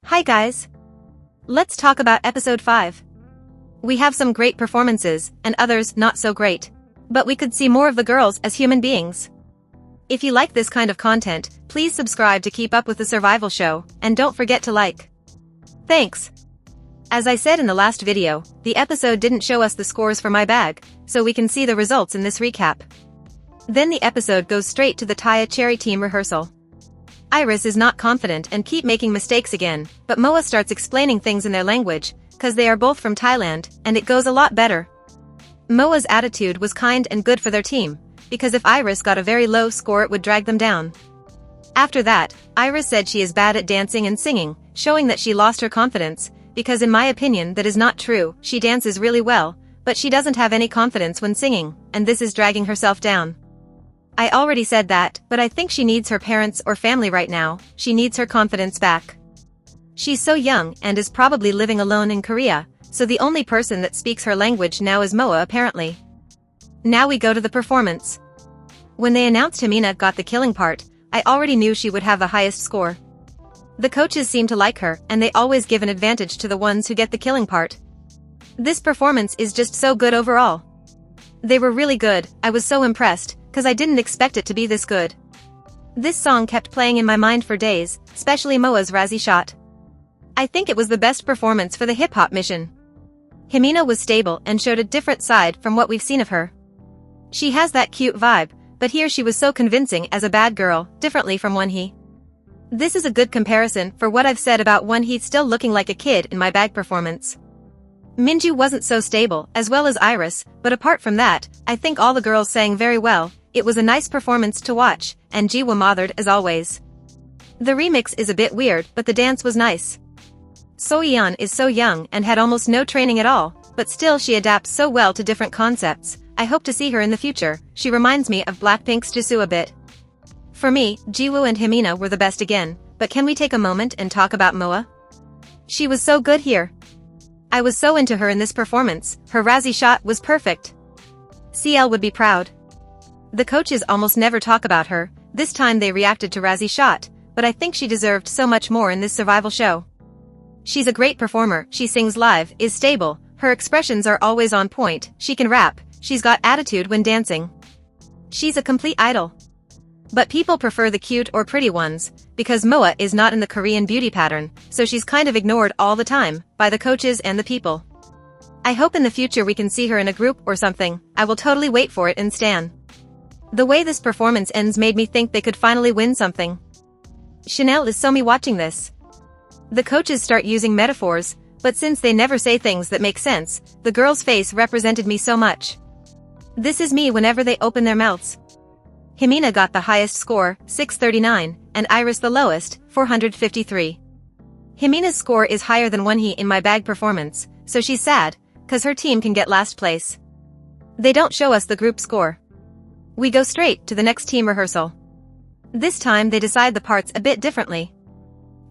Hi guys! Let's talk about episode 5. We have some great performances, and others not so great. But we could see more of the girls as human beings. If you like this kind of content, please subscribe to keep up with the survival show, and don't forget to like. Thanks! As I said in the last video, the episode didn't show us the scores for my bag, so we can see the results in this recap. Then the episode goes straight to the Taya Cherry team rehearsal. Iris is not confident and keep making mistakes again, but Moa starts explaining things in their language, cause they are both from Thailand, and it goes a lot better. Moa's attitude was kind and good for their team, because if Iris got a very low score it would drag them down. After that, Iris said she is bad at dancing and singing, showing that she lost her confidence, because in my opinion that is not true. She dances really well, but she doesn't have any confidence when singing, and this is dragging herself down. I already said that, but I think she needs her parents or family right now. She needs her confidence back. She's so young and is probably living alone in Korea, so the only person that speaks her language now is Moa apparently. Now we go to the performance. When they announced Himina got the killing part, I already knew she would have the highest score. The coaches seem to like her, and they always give an advantage to the ones who get the killing part. This performance is just so good overall. They were really good. I was so impressed, cause I didn't expect it to be this good. This song kept playing in my mind for days, especially Moa's Razzie shot. I think it was the best performance for the hip-hop mission. Himina was stable and showed a different side from what we've seen of her. She has that cute vibe, but here she was so convincing as a bad girl, differently from Wonhee. This is a good comparison for what I've said about Wonhee still looking like a kid in my bag performance. Minju wasn't so stable, as well as Iris, but apart from that, I think all the girls sang very well. It was a nice performance to watch, and Jiwa mothered as always. The remix is a bit weird, but the dance was nice. Soyeon is so young and had almost no training at all, but still she adapts so well to different concepts. I hope to see her in the future. She reminds me of Blackpink's Jisoo a bit. For me, Jiwoo and Himina were the best again, but can we take a moment and talk about Moa? She was so good here. I was so into her in this performance. Her Razzie shot was perfect. CL would be proud. The coaches almost never talk about her. This time they reacted to Razzie shot, but I think she deserved so much more in this survival show. She's a great performer, she sings live, is stable, her expressions are always on point, she can rap, she's got attitude when dancing. She's a complete idol. But people prefer the cute or pretty ones, because Moa is not in the Korean beauty pattern, so she's kind of ignored all the time, by the coaches and the people. I hope in the future we can see her in a group or something. I will totally wait for it in Stan. The way this performance ends made me think they could finally win something. Chanel is so me watching this. The coaches start using metaphors, but since they never say things that make sense, the girl's face represented me so much. This is me whenever they open their mouths. Himina got the highest score, 639, and Iris the lowest, 453. Himina's score is higher than Wonhee in my bag performance, so she's sad, cause her team can get last place. They don't show us the group score. We go straight to the next team rehearsal. This time they decide the parts a bit differently.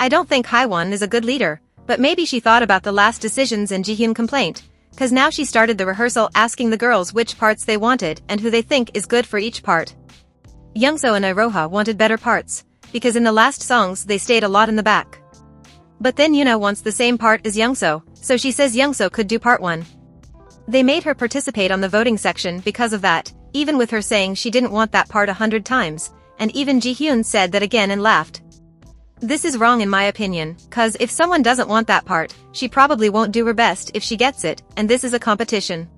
I don't think Haiwon is a good leader, but maybe she thought about the last decisions and Jihyun complaint, cause now she started the rehearsal asking the girls which parts they wanted and who they think is good for each part. Youngso and Iroha wanted better parts, because in the last songs they stayed a lot in the back. But then Yuna wants the same part as Youngso, so she says Youngso could do part 1. They made her participate on the voting section because of that, even with her saying she didn't want that part 100 times, and even Jihyun said that again and laughed. This is wrong in my opinion, cause if someone doesn't want that part, she probably won't do her best if she gets it, and this is a competition.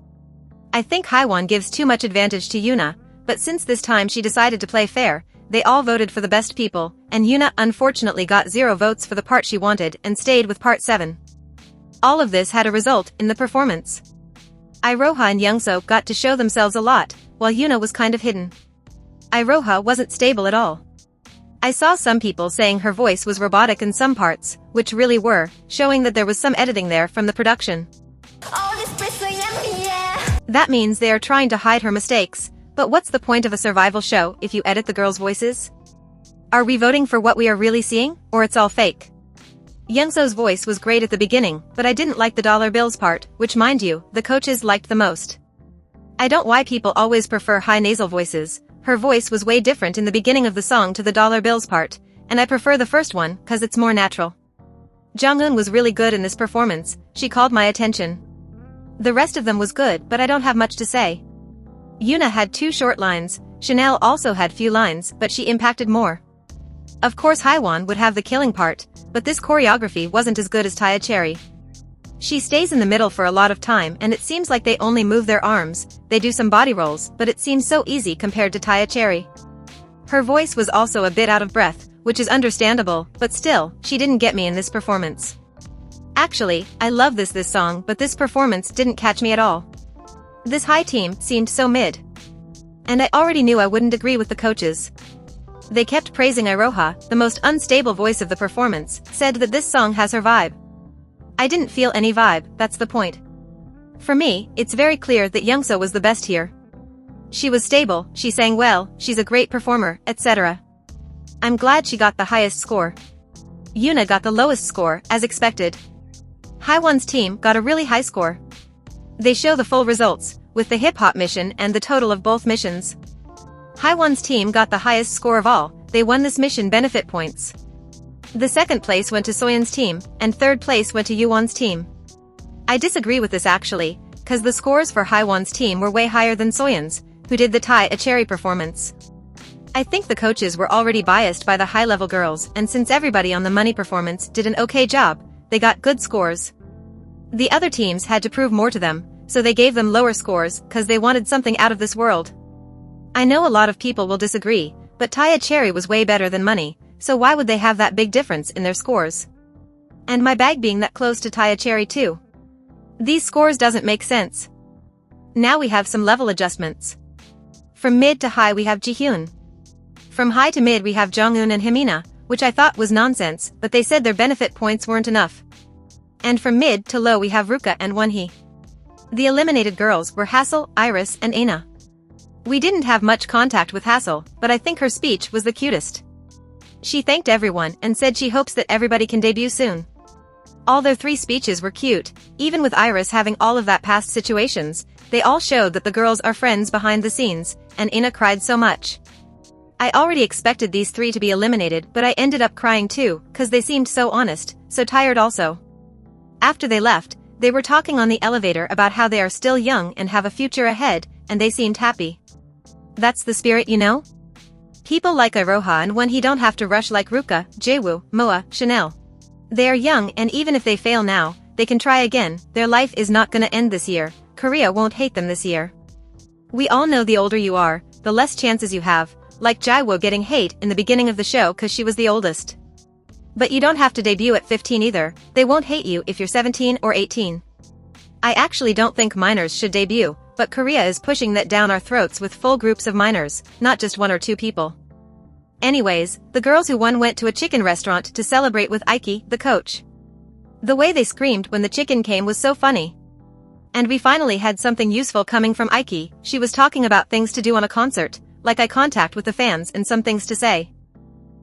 I think Haiwon gives too much advantage to Yuna, but since this time she decided to play fair, they all voted for the best people, and Yuna unfortunately got 0 votes for the part she wanted and stayed with part 7. All of this had a result in the performance. Iroha and Youngso got to show themselves a lot, while Yuna was kind of hidden. Iroha wasn't stable at all. I saw some people saying her voice was robotic in some parts, which really were, showing that there was some editing there from the production. That means they are trying to hide her mistakes, but what's the point of a survival show if you edit the girls' voices? Are we voting for what we are really seeing, or it's all fake? Youngso's voice was great at the beginning, but I didn't like the dollar bills part, which mind you, the coaches liked the most. I don't why people always prefer high nasal voices. Her voice was way different in the beginning of the song to the dollar bills part, and I prefer the first one, cause it's more natural. Jonghyun was really good in this performance, she called my attention. The rest of them was good, but I don't have much to say. Yoona had 2 short lines, Chanel also had few lines, but she impacted more. Of course Haiwan would have the killing part, but this choreography wasn't as good as Taya Cherry. She stays in the middle for a lot of time and it seems like they only move their arms, they do some body rolls, but it seems so easy compared to Taya Cherry. Her voice was also a bit out of breath, which is understandable, but still, she didn't get me in this performance. Actually, I love this song, but this performance didn't catch me at all. This high team seemed so mid. And I already knew I wouldn't agree with the coaches. They kept praising Iroha, the most unstable voice of the performance, said that this song has her vibe. I didn't feel any vibe, that's the point. For me, it's very clear that Youngso was the best here. She was stable, she sang well, she's a great performer, etc. I'm glad she got the highest score. Yoona got the lowest score, as expected. Haiwan's team got a really high score. They show the full results, with the hip-hop mission and the total of both missions. Haiwan's team got the highest score of all, they won this mission benefit points. The second place went to Soyeon's team, and third place went to Yuwon's team. I disagree with this actually, cause the scores for Haiwan's team were way higher than Soyeon's, who did the Taya Cherry performance. I think the coaches were already biased by the high-level girls, and since everybody on the money performance did an okay job, they got good scores. The other teams had to prove more to them, so they gave them lower scores, cause they wanted something out of this world. I know a lot of people will disagree, but Taya Cherry was way better than money, so why would they have that big difference in their scores? And my bag being that close to Taya Cherry too. These scores doesn't make sense. Now we have some level adjustments. From mid to high we have Jihyun. From high to mid we have Jonghyun and Himina, which I thought was nonsense, but they said their benefit points weren't enough. And from mid to low we have Ruka and Wonhee. The eliminated girls were Hassel, Iris and Aina. We didn't have much contact with Hassel, but I think her speech was the cutest. She thanked everyone and said she hopes that everybody can debut soon. All their 3 speeches were cute, even with Iris having all of that past situations, they all showed that the girls are friends behind the scenes, and Aina cried so much. I already expected these 3 to be eliminated, but I ended up crying too, cause they seemed so honest, so tired also. After they left, they were talking on the elevator about how they are still young and have a future ahead, and they seemed happy. That's the spirit, you know? People like Iroha and Wonhee don't have to rush like Ruka, Jaewoo, Moa, Chanel. They are young and even if they fail now, they can try again, their life is not gonna end this year, Korea won't hate them this year. We all know the older you are, the less chances you have, like Jaewoo getting hate in the beginning of the show cause she was the oldest. But you don't have to debut at 15 either, they won't hate you if you're 17 or 18. I actually don't think minors should debut, but Korea is pushing that down our throats with full groups of minors, not just 1 or 2 people. Anyways, the girls who won went to a chicken restaurant to celebrate with Aiki, the coach. The way they screamed when the chicken came was so funny. And we finally had something useful coming from Aiki, she was talking about things to do on a concert, like eye contact with the fans and some things to say.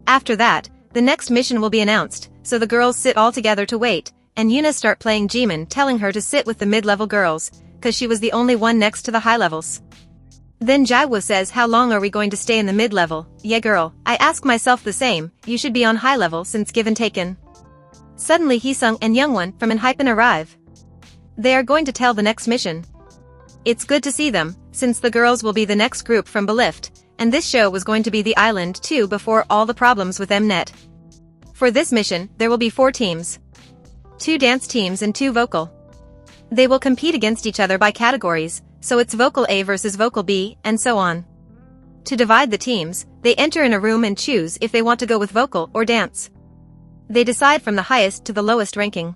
After that, the next mission will be announced, so the girls sit all together to wait, and Yoona start playing Jimin telling her to sit with the mid-level girls, cause she was the only one next to the high levels. Then Jaewoo says how long are we going to stay in the mid-level, yeah girl, I ask myself the same, you should be on high level since Given Taken. Suddenly Heesung and Youngwon from ENHYPEN arrive. They are going to tell the next mission. It's good to see them, since the girls will be the next group from Belift, and this show was going to be the island too before all the problems with Mnet. For this mission, there will be 4 teams. 2 dance teams and 2 vocal. They will compete against each other by categories, so it's vocal A versus vocal B, and so on. To divide the teams, they enter in a room and choose if they want to go with vocal or dance. They decide from the highest to the lowest ranking.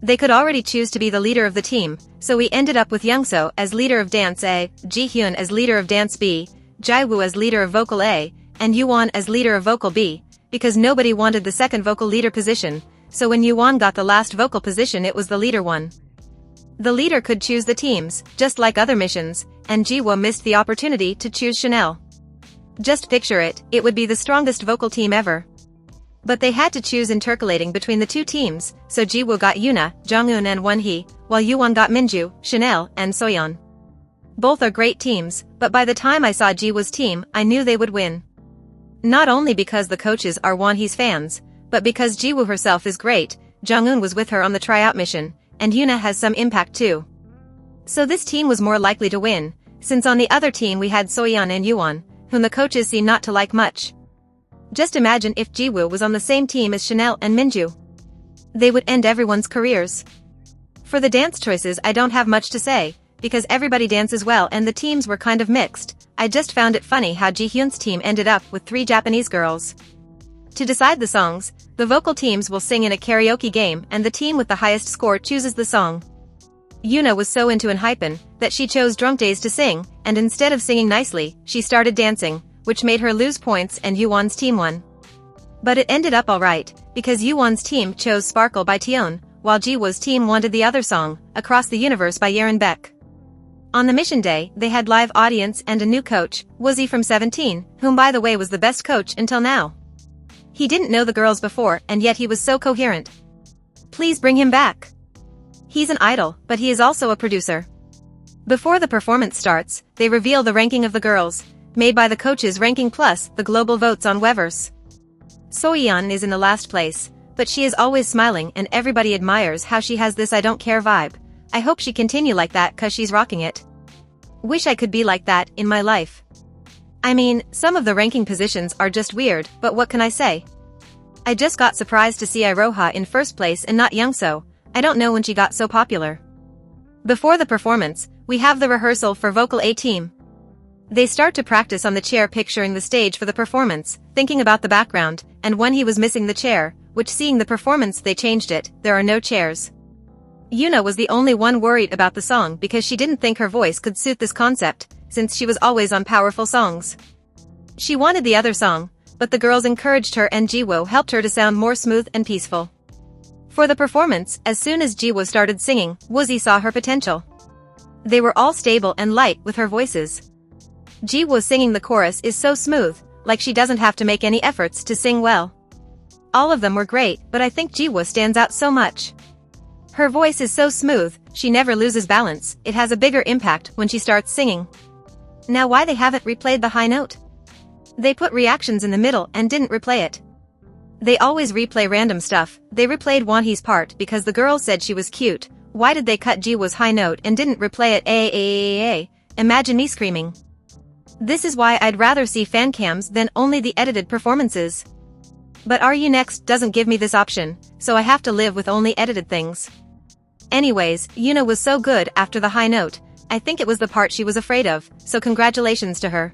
They could already choose to be the leader of the team, so we ended up with Youngso as leader of dance A, Jihyun as leader of dance B, Jaewoo as leader of vocal A, and Yuwon as leader of vocal B, because nobody wanted the second vocal leader position, so when Yuwon got the last vocal position it was the leader one. The leader could choose the teams, just like other missions, and Jiwoo missed the opportunity to choose Chanel. Just picture it, it would be the strongest vocal team ever. But they had to choose intercalating between the 2 teams, so Jiwoo got Yoona, Jonghyun and Wonhee, while Yuwon got Minju, Chanel, and Soyeon. Both are great teams, but by the time I saw Jiwoo's team, I knew they would win. Not only because the coaches are Wonhee's fans, but because Jiwoo herself is great, Jonghyun was with her on the tryout mission, and Yoona has some impact too. So this team was more likely to win, since on the other team we had Soyeon and Yuwon, whom the coaches seem not to like much. Just imagine if Jiwoo was on the same team as Chanel and Minju. They would end everyone's careers. For the dance choices I don't have much to say, because everybody dances well and the teams were kind of mixed. I just found it funny how Jihyun's team ended up with 3 Japanese girls. To decide the songs, the vocal teams will sing in a karaoke game and the team with the highest score chooses the song. Yoona was so into Enhypen that she chose Drunk Days to sing, and instead of singing nicely, she started dancing, which made her lose points and Yuwon's team won. But it ended up alright, because Yuwon's team chose Sparkle by Tion, while Jiwoo's team wanted the other song, Across the Universe by Yerin Beck. On the mission day, they had live audience and a new coach, Woozi from 17, whom by the way was the best coach until now. He didn't know the girls before and yet he was so coherent. Please bring him back. He's an idol, but he is also a producer. Before the performance starts, they reveal the ranking of the girls, made by the coaches ranking plus the global votes on Weverse. Soyeon is in the last place, but she is always smiling and everybody admires how she has this I don't care vibe. I hope she continue like that cause she's rocking it. Wish I could be like that in my life. I mean, some of the ranking positions are just weird, but what can I say? I just got surprised to see Iroha in first place and not Youngso. I don't know when she got so popular. Before the performance, we have the rehearsal for Vocal A team. They start to practice on the chair picturing the stage for the performance, thinking about the background, and when he was missing the chair, which seeing the performance they changed it, there are no chairs. Yoona was the only one worried about the song because she didn't think her voice could suit this concept, since she was always on powerful songs. She wanted the other song, but the girls encouraged her and Jiwoo helped her to sound more smooth and peaceful. For the performance, as soon as Jiwoo started singing, Woozi saw her potential. They were all stable and light with her voices. Jiwoo singing the chorus is so smooth, like she doesn't have to make any efforts to sing well. All of them were great, but I think Jiwoo stands out so much. Her voice is so smooth, she never loses balance, it has a bigger impact when she starts singing. Now why they haven't replayed the high note? They put reactions in the middle and didn't replay it. They always replay random stuff. They replayed Wonhee's part because the girls said she was cute. Why did they cut Jiwoo's high note and didn't replay it? Imagine me screaming. This is why I'd rather see fan cams than only the edited performances. But Are You Next doesn't give me this option, so I have to live with only edited things. Anyways, Yoona was so good after the high note. I think it was the part she was afraid of, so congratulations to her.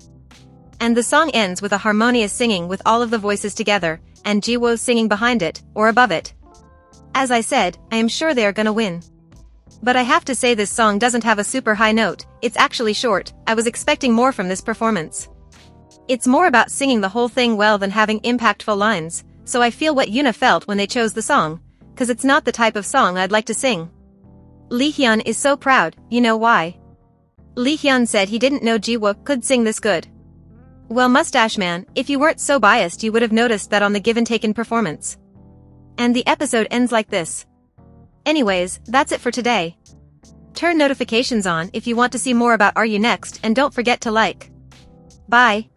And the song ends with a harmonious singing with all of the voices together, and Jiwoo singing behind it, or above it. As I said, I am sure they are gonna win. But I have to say this song doesn't have a super high note, it's actually short. I was expecting more from this performance. It's more about singing the whole thing well than having impactful lines, so I feel what Yoona felt when they chose the song, cause it's not the type of song I'd like to sing. Lee Hyun is so proud, you know why? Lee Hyun said he didn't know Jiwoo could sing this good. Well, Mustache Man, if you weren't so biased you would have noticed that on the Given Taken performance. And the episode ends like this. Anyways, that's it for today. Turn notifications on if you want to see more about Are You Next and don't forget to like. Bye.